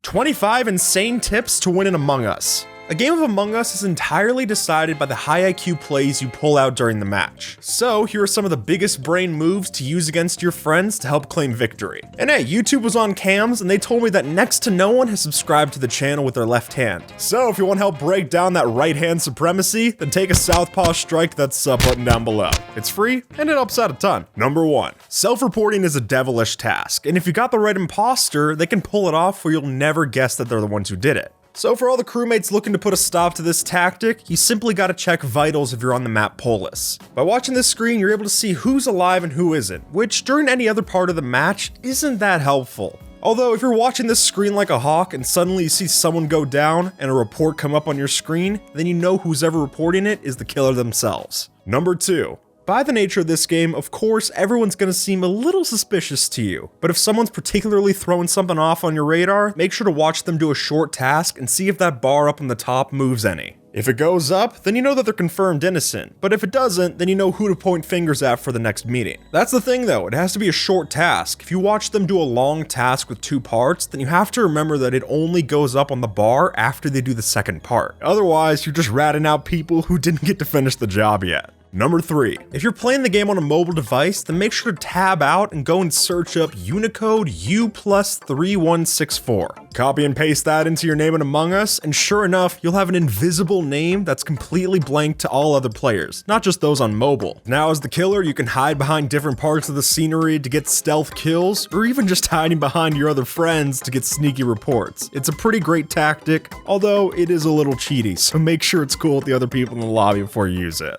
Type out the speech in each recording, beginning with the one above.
25 insane tips to win in Among Us. A game of Among Us is entirely decided by the high IQ plays you pull out during the match. So here are some of the biggest brain moves to use against your friends to help claim victory. And hey, YouTube was on cams and they told me that next to no one has subscribed to the channel with their left hand. So if you want to help break down that right hand supremacy, then take a southpaw strike to that sub button down below. It's free and it helps out a ton. Number 1. Self-reporting is a devilish task, and if you got the right imposter, they can pull it off where you'll never guess that they're the ones who did it. So for all the crewmates looking to put a stop to this tactic, you simply gotta check vitals if you're on the map Polis. By watching this screen, you're able to see who's alive and who isn't, which during any other part of the match isn't that helpful. Although if you're watching this screen like a hawk and suddenly you see someone go down and a report come up on your screen, then you know who's ever reporting it is the killer themselves. Number 2. By the nature of this game, of course, everyone's gonna seem a little suspicious to you, but if someone's particularly throwing something off on your radar, make sure to watch them do a short task and see if that bar up on the top moves any. If it goes up, then you know that they're confirmed innocent, but if it doesn't, then you know who to point fingers at for the next meeting. That's the thing though, it has to be a short task. If you watch them do a long task with 2 parts, then you have to remember that it only goes up on the bar after they do the second part. Otherwise, you're just ratting out people who didn't get to finish the job yet. Number 3. If you're playing the game on a mobile device, then make sure to tab out and go and search up Unicode U+3164. Copy and paste that into your name in Among Us, and sure enough, you'll have an invisible name that's completely blank to all other players, not just those on mobile. Now as the killer, you can hide behind different parts of the scenery to get stealth kills, or even just hiding behind your other friends to get sneaky reports. It's a pretty great tactic, although it is a little cheaty, so make sure it's cool with the other people in the lobby before you use it.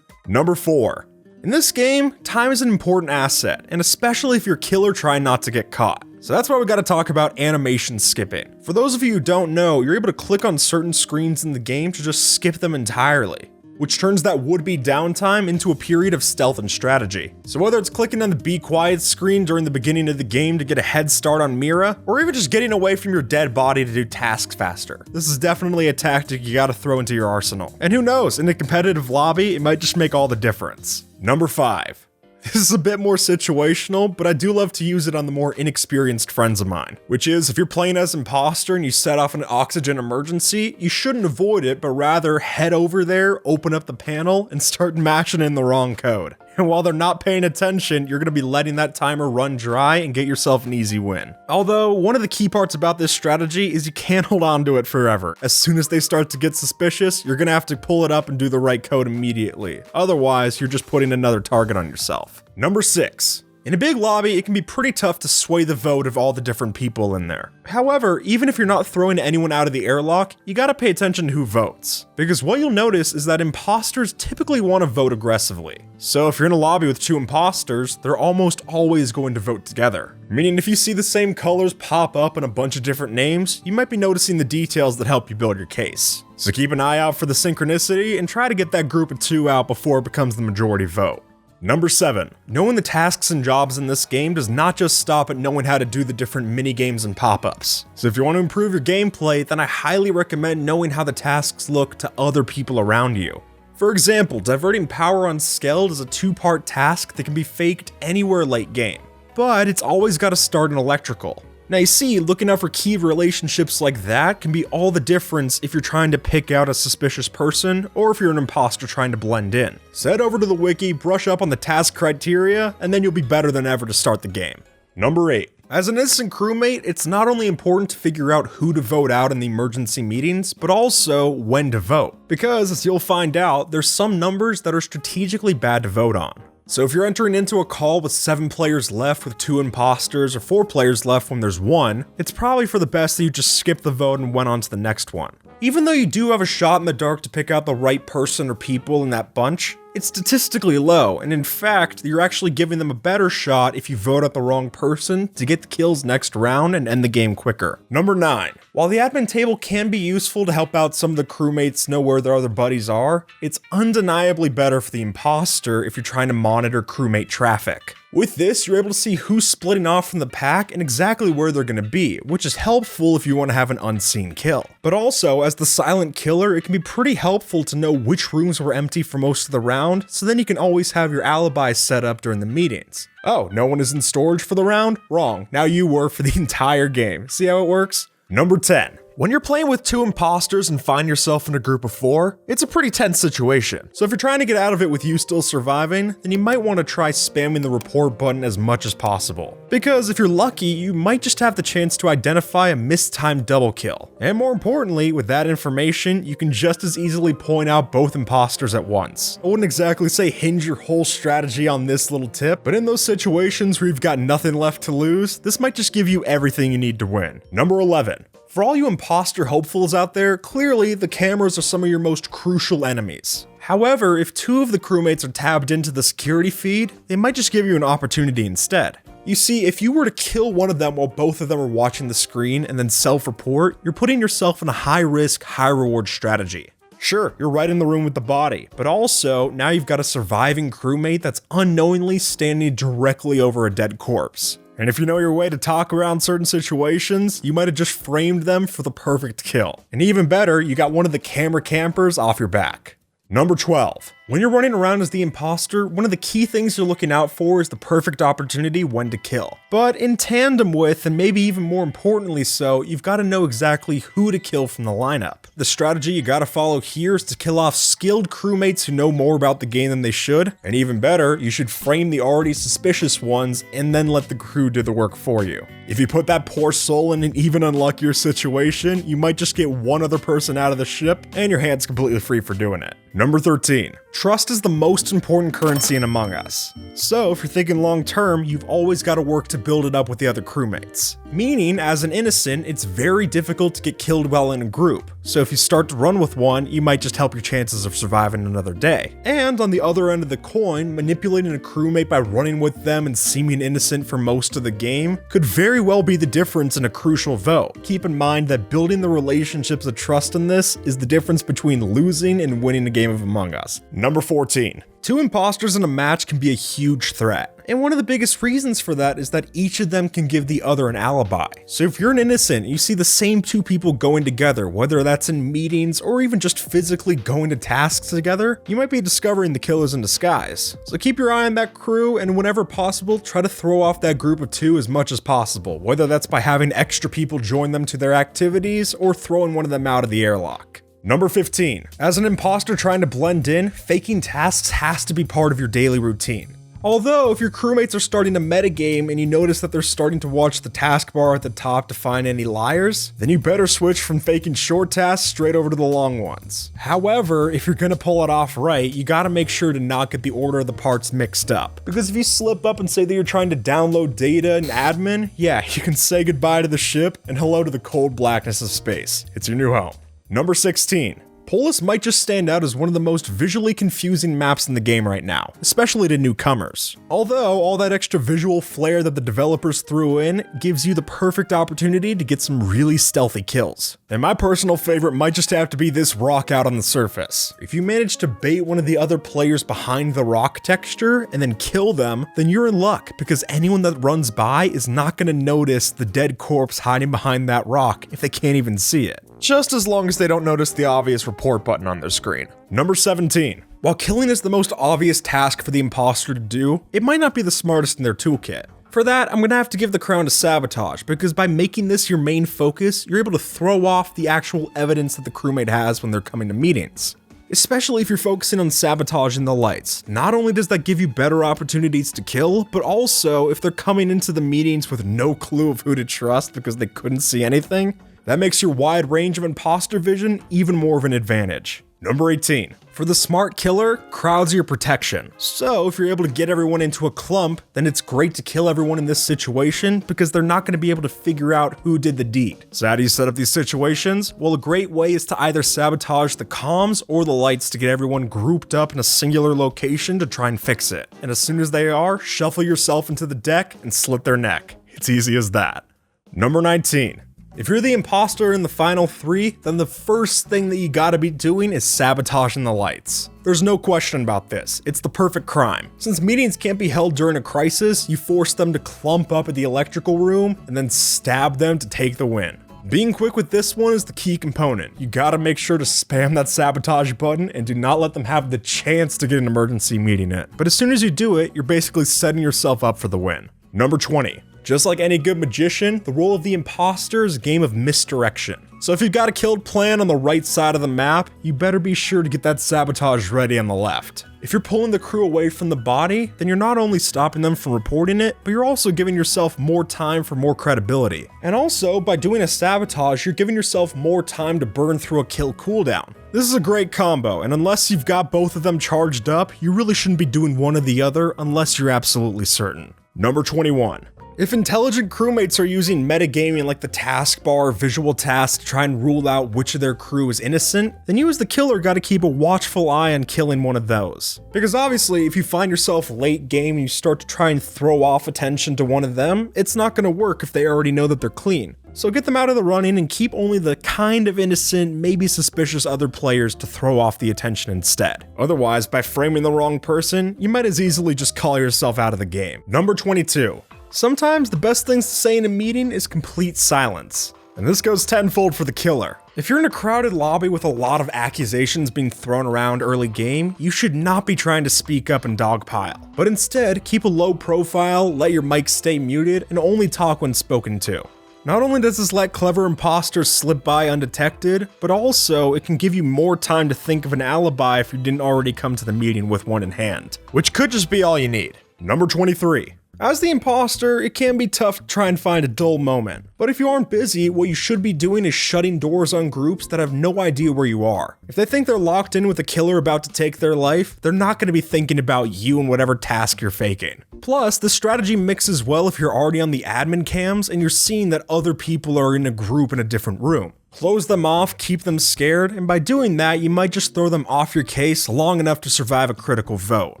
Number 4. In this game, time is an important asset, and especially if you're killer trying not to get caught. So that's why we gotta talk about animation skipping. For those of you who don't know, you're able to click on certain screens in the game to just skip them entirely, which turns that would-be downtime into a period of stealth and strategy. So whether it's clicking on the be quiet screen during the beginning of the game to get a head start on Mira, or even just getting away from your dead body to do tasks faster, this is definitely a tactic you gotta throw into your arsenal. And who knows, in a competitive lobby, it might just make all the difference. Number 5. This is a bit more situational, but I do love to use it on the more inexperienced friends of mine, which is if you're playing as imposter and you set off an oxygen emergency, you shouldn't avoid it, but rather head over there, open up the panel, and start mashing in the wrong code. And while they're not paying attention, you're going to be letting that timer run dry and get yourself an easy win. Although, one of the key parts about this strategy is you can't hold on to it forever. As soon as they start to get suspicious, you're going to have to pull it up and do the right code immediately. Otherwise, you're just putting another target on yourself. Number 6. In a big lobby, it can be pretty tough to sway the vote of all the different people in there. However, even if you're not throwing anyone out of the airlock, you gotta pay attention to who votes. Because what you'll notice is that imposters typically want to vote aggressively. So if you're in a lobby with 2 imposters, they're almost always going to vote together. Meaning if you see the same colors pop up in a bunch of different names, you might be noticing the details that help you build your case. So keep an eye out for the synchronicity and try to get that group of 2 out before it becomes the majority vote. Number 7. Knowing the tasks and jobs in this game does not just stop at knowing how to do the different mini-games and pop-ups. So if you want to improve your gameplay, then I highly recommend knowing how the tasks look to other people around you. For example, diverting power on Skeld is a 2-part task that can be faked anywhere late game, but it's always got to start in electrical. Now you see, looking out for key relationships like that can be all the difference if you're trying to pick out a suspicious person or if you're an imposter trying to blend in. So head over to the wiki, brush up on the task criteria, and then you'll be better than ever to start the game. Number 8. As an innocent crewmate, it's not only important to figure out who to vote out in the emergency meetings, but also when to vote. Because, as you'll find out, there's some numbers that are strategically bad to vote on. So if you're entering into a call with 7 players left with 2 imposters or 4 players left when there's 1, it's probably for the best that you just skip the vote and went on to the next one. Even though you do have a shot in the dark to pick out the right person or people in that bunch, it's statistically low, and in fact, you're actually giving them a better shot if you vote out the wrong person to get the kills next round and end the game quicker. Number 9. While the admin table can be useful to help out some of the crewmates know where their other buddies are, it's undeniably better for the imposter if you're trying to monitor crewmate traffic. With this, you're able to see who's splitting off from the pack and exactly where they're going to be, which is helpful if you want to have an unseen kill. But also, as the silent killer, it can be pretty helpful to know which rooms were empty for most of the round, so then you can always have your alibi set up during the meetings. Oh, no one is in storage for the round? Wrong. Now you were for the entire game. See how it works? Number 10. When you're playing with 2 imposters and find yourself in a group of 4, it's a pretty tense situation. So if you're trying to get out of it with you still surviving, then you might want to try spamming the report button as much as possible. Because if you're lucky, you might just have the chance to identify a mistimed double kill. And more importantly, with that information, you can just as easily point out both imposters at once. I wouldn't exactly say hinge your whole strategy on this little tip, but in those situations where you've got nothing left to lose, this might just give you everything you need to win. Number 11. For all you imposter hopefuls out there, clearly the cameras are some of your most crucial enemies. However, if 2 of the crewmates are tabbed into the security feed, they might just give you an opportunity instead. You see, if you were to kill one of them while both of them are watching the screen and then self-report, you're putting yourself in a high-risk, high-reward strategy. Sure, you're right in the room with the body, but also, now you've got a surviving crewmate that's unknowingly standing directly over a dead corpse. And if you know your way to talk around certain situations, you might have just framed them for the perfect kill. And even better, you got one of the camera campers off your back. Number 12. When you're running around as the imposter, one of the key things you're looking out for is the perfect opportunity when to kill. But in tandem with, and maybe even more importantly so, you've got to know exactly who to kill from the lineup. The strategy you gotta follow here is to kill off skilled crewmates who know more about the game than they should, and even better, you should frame the already suspicious ones and then let the crew do the work for you. If you put that poor soul in an even unluckier situation, you might just get one other person out of the ship, and your hand's completely free for doing it. Number 13. Trust is the most important currency in Among Us. So if you're thinking long term, you've always got to work to build it up with the other crewmates. Meaning, as an innocent, it's very difficult to get killed while in a group. So if you start to run with one, you might just help your chances of surviving another day. And on the other end of the coin, manipulating a crewmate by running with them and seeming innocent for most of the game could very well be the difference in a crucial vote. Keep in mind that building the relationships of trust in this is the difference between losing and winning a game of Among Us. Number 14. 2 imposters in a match can be a huge threat. And one of the biggest reasons for that is that each of them can give the other an alibi. So if you're an innocent and you see the same 2 people going together, whether that's in meetings or even just physically going to tasks together, you might be discovering the killers in disguise. So keep your eye on that crew, and whenever possible, try to throw off that group of 2 as much as possible, whether that's by having extra people join them to their activities or throwing one of them out of the airlock. Number 15. As an imposter trying to blend in, faking tasks has to be part of your daily routine. Although, if your crewmates are starting to metagame and you notice that they're starting to watch the taskbar at the top to find any liars, then you better switch from faking short tasks straight over to the long ones. However, if you're gonna pull it off right, you gotta make sure to not get the order of the parts mixed up. Because if you slip up and say that you're trying to download data in admin, yeah, you can say goodbye to the ship and hello to the cold blackness of space. It's your new home. Number 16. Polis might just stand out as one of the most visually confusing maps in the game right now, especially to newcomers. Although, all that extra visual flair that the developers threw in gives you the perfect opportunity to get some really stealthy kills. And my personal favorite might just have to be this rock out on the surface. If you manage to bait one of the other players behind the rock texture and then kill them, then you're in luck, because anyone that runs by is not going to notice the dead corpse hiding behind that rock if they can't even see it. Just as long as they don't notice the obvious report button on their screen. Number 17. While killing is the most obvious task for the imposter to do, it might not be the smartest in their toolkit. For that, I'm gonna have to give the crown to sabotage, because by making this your main focus, you're able to throw off the actual evidence that the crewmate has when they're coming to meetings. Especially if you're focusing on sabotaging the lights. Not only does that give you better opportunities to kill, but also if they're coming into the meetings with no clue of who to trust because they couldn't see anything, that makes your wide range of imposter vision even more of an advantage. Number 18. For the smart killer, crowds are your protection. So if you're able to get everyone into a clump, then it's great to kill everyone in this situation because they're not going to be able to figure out who did the deed. So how do you set up these situations? Well, a great way is to either sabotage the comms or the lights to get everyone grouped up in a singular location to try and fix it. And as soon as they are, shuffle yourself into the deck and slit their neck. It's easy as that. Number 19. If you're the imposter in the final 3, then the first thing that you gotta be doing is sabotaging the lights. There's no question about this, it's the perfect crime. Since meetings can't be held during a crisis, you force them to clump up at the electrical room and then stab them to take the win. Being quick with this one is the key component. You gotta make sure to spam that sabotage button and do not let them have the chance to get an emergency meeting in. But as soon as you do it, you're basically setting yourself up for the win. Number 20. Just like any good magician, the role of the imposter is a game of misdirection. So if you've got a killed plan on the right side of the map, you better be sure to get that sabotage ready on the left. If you're pulling the crew away from the body, then you're not only stopping them from reporting it, but you're also giving yourself more time for more credibility. And also, by doing a sabotage, you're giving yourself more time to burn through a kill cooldown. This is a great combo, and unless you've got both of them charged up, you really shouldn't be doing one or the other unless you're absolutely certain. Number 21. If intelligent crewmates are using metagaming like the taskbar or visual tasks to try and rule out which of their crew is innocent, then you as the killer gotta keep a watchful eye on killing one of those. Because obviously, if you find yourself late game and you start to try and throw off attention to one of them, it's not gonna work if they already know that they're clean. So get them out of the running and keep only the kind of innocent, maybe suspicious other players to throw off the attention instead. Otherwise, by framing the wrong person, you might as easily just call yourself out of the game. Number 22. Sometimes the best things to say in a meeting is complete silence. And this goes tenfold for the killer. If you're in a crowded lobby with a lot of accusations being thrown around early game, you should not be trying to speak up and dogpile, but instead keep a low profile, let your mic stay muted, and only talk when spoken to. Not only does this let clever imposters slip by undetected, but also it can give you more time to think of an alibi if you didn't already come to the meeting with one in hand, which could just be all you need. Number 23. As the imposter, it can be tough to try and find a dull moment. But if you aren't busy, what you should be doing is shutting doors on groups that have no idea where you are. If they think they're locked in with a killer about to take their life, they're not going to be thinking about you and whatever task you're faking. Plus, the strategy mixes well if you're already on the admin cams and you're seeing that other people are in a group in a different room. Close them off, keep them scared, and by doing that, you might just throw them off your case long enough to survive a critical vote.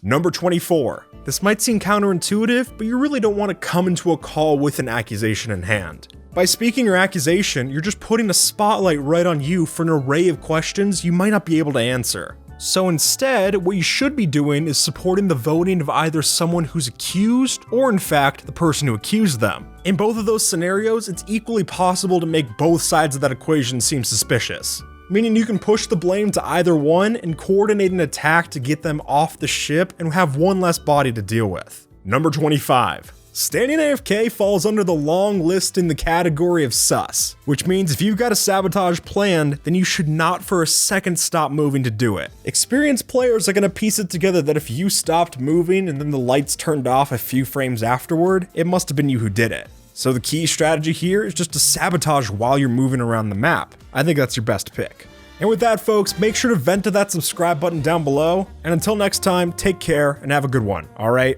Number 24. This might seem counterintuitive, but you really don't want to come into a call with an accusation in hand. By speaking your accusation, you're just putting a spotlight right on you for an array of questions you might not be able to answer. So instead, what you should be doing is supporting the voting of either someone who's accused or in fact the person who accused them. In both of those scenarios, it's equally possible to make both sides of that equation seem suspicious. Meaning you can push the blame to either one and coordinate an attack to get them off the ship and have one less body to deal with. Number 25. Standing AFK falls under the long list in the category of sus, which means if you've got a sabotage planned, then you should not for a second stop moving to do it. Experienced players are going to piece it together that if you stopped moving and then the lights turned off a few frames afterward, it must have been you who did it. So the key strategy here is just to sabotage while you're moving around the map. I think that's your best pick. And with that, folks, make sure to vent to that subscribe button down below. And until next time, take care and have a good one, alright?